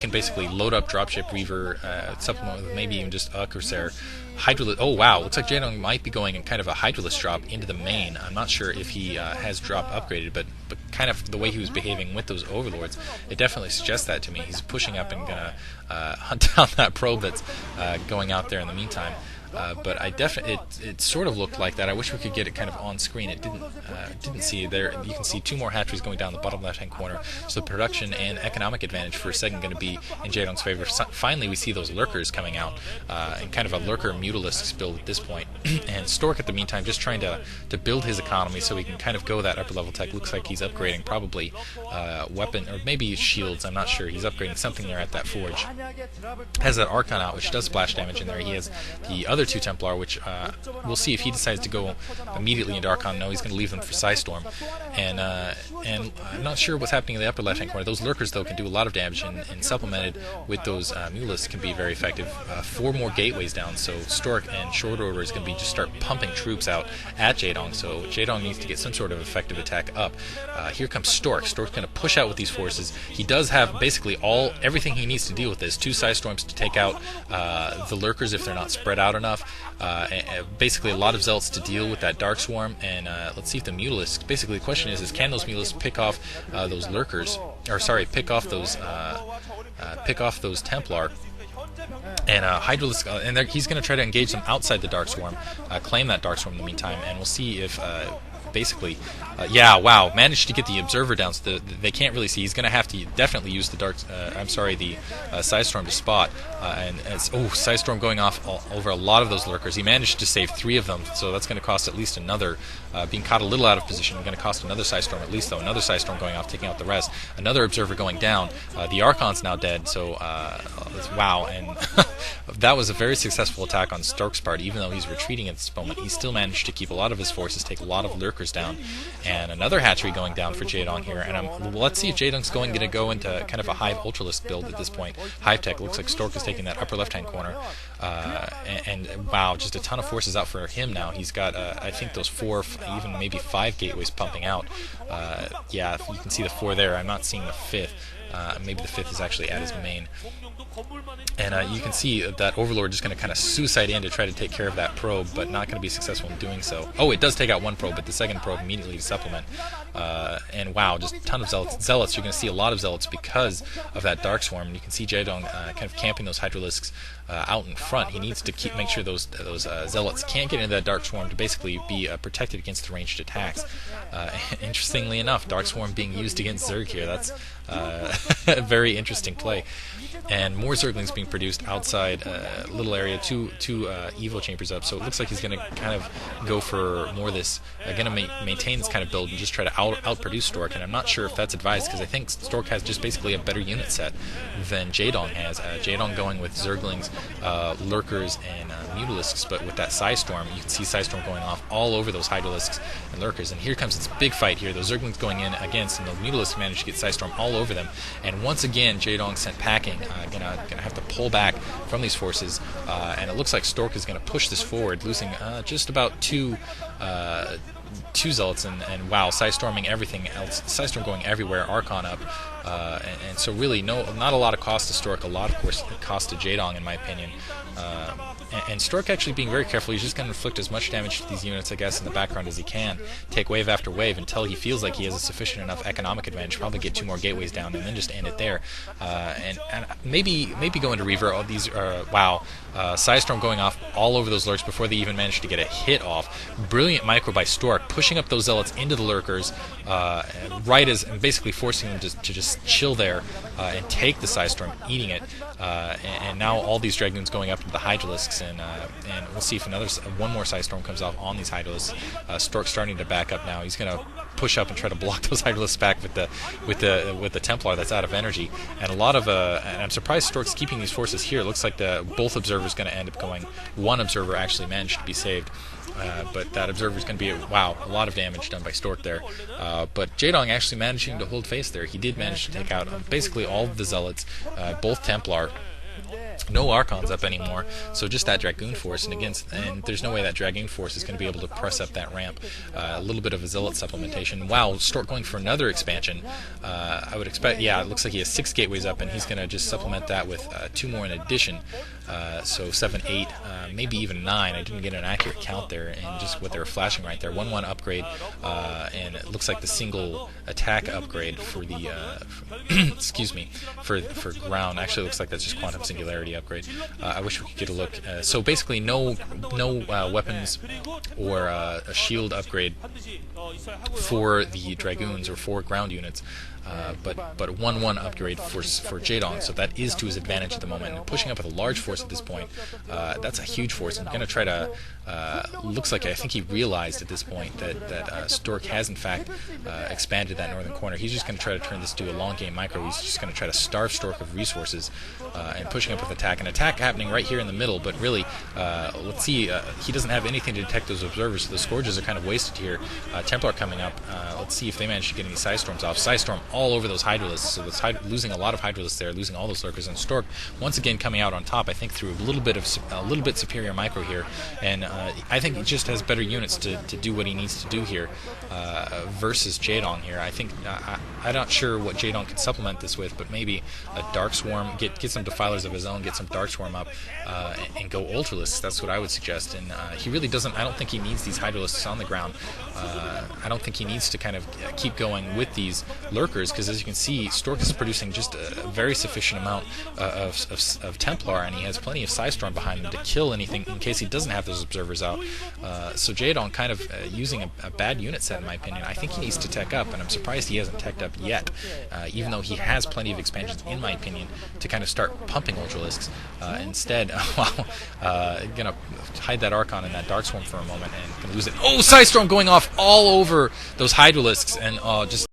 can basically load up Dropship Reaver, supplement with maybe even just a Corsair. Hydralisk. Oh wow, looks like Jaedong might be going in kind of a Hydralisk drop into the main. I'm not sure if he has drop upgraded, but kind of the way he was behaving with those Overlords, it definitely suggests that to me. He's pushing up and gonna hunt down that probe that's going out there in the meantime. But it sort of looked like that. I wish we could get it kind of on screen. It didn't see there. You can see two more hatcheries going down the bottom left-hand corner. So the production and economic advantage for a second going to be in Jaedong's favor. Finally, we see those lurkers coming out, and kind of a lurker Mutalisk build at this point. And Stork, at the meantime, just trying to build his economy so he can kind of go that upper level tech. Looks like he's upgrading probably weapon or maybe shields. I'm not sure. He's upgrading something there at that forge. Has that Archon out, which does splash damage in there. He has the other two Templar, which we'll see if he decides to go immediately into Archon. No, he's going to leave them for Psystorm. And I'm not sure what's happening in the upper left-hand corner. Those lurkers, though, can do a lot of damage, and supplemented with those Mulas can be very effective. 4 more gateways down, so Stork and short order is going to be just start pumping troops out at Jaedong. So Jaedong needs to get some sort of effective attack up. Here comes Stork. Stork's going to push out with these forces. He does have basically everything he needs to deal with this. 2 Psystorms to take out the lurkers if they're not spread out enough. Basically a lot of zealots to deal with that Dark Swarm, and let's see if the Mutalisks. Basically the question is can those Mutalisks pick off those lurkers, or sorry, pick off those Templar. And Hydralisk, and he's going to try to engage them outside the Dark Swarm, claim that Dark Swarm in the meantime, and we'll see if basically, yeah, wow, managed to get the Observer down so they can't really see. He's going to have to definitely use the Psystorm to spot, and it's, Psystorm going off over a lot of those lurkers. He managed to save 3 of them, so that's going to cost at least another, being caught a little out of position, going to cost another Psystorm at least, though. Another Psystorm going off, taking out the rest. Another Observer going down. The Archon's now dead, so, wow, and that was a very successful attack on Stork's part. Even though he's retreating at this moment, he still managed to keep a lot of his forces, take a lot of lurkers down. And another hatchery going down for Jaedong here. And let's see if Jaedong's going to go into kind of a Hive Ultralisk build at this point. Hive Tech. Looks like Stork is taking that upper left-hand corner. And wow, just a ton of forces out for him now. He's got, I think, those 4, even maybe 5 gateways pumping out. Yeah, you can see the 4 there. I'm not seeing the 5th. Maybe the 5th is actually at his main. And you can see that Overlord is going to kind of suicide in to try to take care of that probe, but not going to be successful in doing so. Oh, it does take out 1 probe, but the second probe immediately to supplement. And wow, just a ton of zealots. You're going to see a lot of zealots because of that Dark Swarm. You can see Jaedong kind of camping those Hydralisks out in front. He needs to make sure those zealots can't get into that Dark Swarm to basically be protected against the ranged attacks. Interestingly enough, Dark Swarm being used against Zerg here. That's a very interesting play. And more Zerglings being produced outside a little area, two Evo chambers up. So it looks like he's going to kind of go for more of this, going to maintain this kind of build and just try to outproduce Stork. And I'm not sure if that's advised, because I think Stork has just basically a better unit set than Jaedong has. Jaedong going with Zerglings, Lurkers, and Mutalisks, but with that Psystorm, you can see Psystorm going off all over those Hydralisks and Lurkers. And here comes this big fight here. Those Zerglings going in against, and the Mutalisks manage to get Psystorm all over them. And once again, Jaedong sent packing. Gonna have to pull back from these forces, and it looks like Stork is going to push this forward, losing just about 2 zealots, and wow, Psystorming everything else. Psystorm going everywhere, Archon up, and so really not a lot of cost to Stork, a lot of course cost to Jaedong in my opinion. And Stork actually being very careful. He's just going to inflict as much damage to these units, I guess, in the background as he can. Take wave after wave until he feels like he has a sufficient enough economic advantage. Probably get 2 more gateways down and then just end it there. And maybe go into Reaver. All these wow. Psystorm going off all over those lurks before they even managed to get a hit off. Brilliant micro by Stork, pushing up those zealots into the lurkers, and basically forcing them to just chill there and take the Psystorm, eating it. And now all these Dragoons going up into the Hydralisks, and we'll see if one more Psystorm comes off on these Hydralisks. Stork's starting to back up now. He's going to push up and try to block those Hydralisks back with the Templar that's out of energy. And a lot of and I'm surprised Stork's keeping these forces here. It looks like both observers going to end up going. One observer actually managed to be saved. But that observer is going to be a lot of damage done by Stork there. But Jaedong actually managing to hold face there. He did manage to take out basically all of the zealots, both Templar, no Archons up anymore, so just that Dragoon force, and there's no way that Dragoon force is going to be able to press up that ramp. A little bit of a Zealot supplementation. Wow, Stork going for another expansion. I would expect, yeah, it looks like he has 6 gateways up, and he's going to just supplement that with 2 more in addition. So 7, 8, maybe even 9. I didn't get an accurate count there, and just what they were flashing right there. 1-1 upgrade, and it looks like the single attack upgrade for the excuse me, for ground. Actually, it looks like that's just quantum singularity upgrade. I wish we could get a look. So basically, no weapons or a shield upgrade for the Dragoons or for ground units. But 1-1 upgrade for Jaedong, so that is to his advantage at the moment. And pushing up with a large force at this point, that's a huge force. And going to try to, looks like I think he realized at this point that Stork has in fact expanded that northern corner. He's just going to try to turn this to a long game micro. He's just going to try to starve Stork of resources and pushing up with attack. An attack happening right here in the middle, but really, let's see, he doesn't have anything to detect those observers, so the Scourges are kind of wasted here. Templar coming up. Let's see if they manage to get any Psystorms off. Psystorm all over those Hydralisks, so that's losing a lot of Hydralisks there, losing all those Lurkers, and Stork once again coming out on top, I think, through a little bit superior micro here, and I think he just has better units to do what he needs to do here versus Jaedong here. I think I'm not sure what Jaedong could supplement this with, but maybe a Dark Swarm, get some Defilers of his own, get some Dark Swarm up, and go Ultralisks. That's what I would suggest. And he really doesn't. I don't think he needs these Hydralisks on the ground. I don't think he needs to kind of keep going with these Lurkers, because as you can see, Stork is producing just a very sufficient amount of Templar, and he has plenty of Psystorm behind him to kill anything in case he doesn't have those observers out. So Jaedong kind of using a bad unit set, in my opinion. I think he needs to tech up, and I'm surprised he hasn't teched up yet, even though he has plenty of expansions, in my opinion, to kind of start pumping Ultralisks. Instead, gonna hide that Archon in that Dark Swarm for a moment, and gonna lose it. Oh, Psystorm going off all over those Hydralisks, and just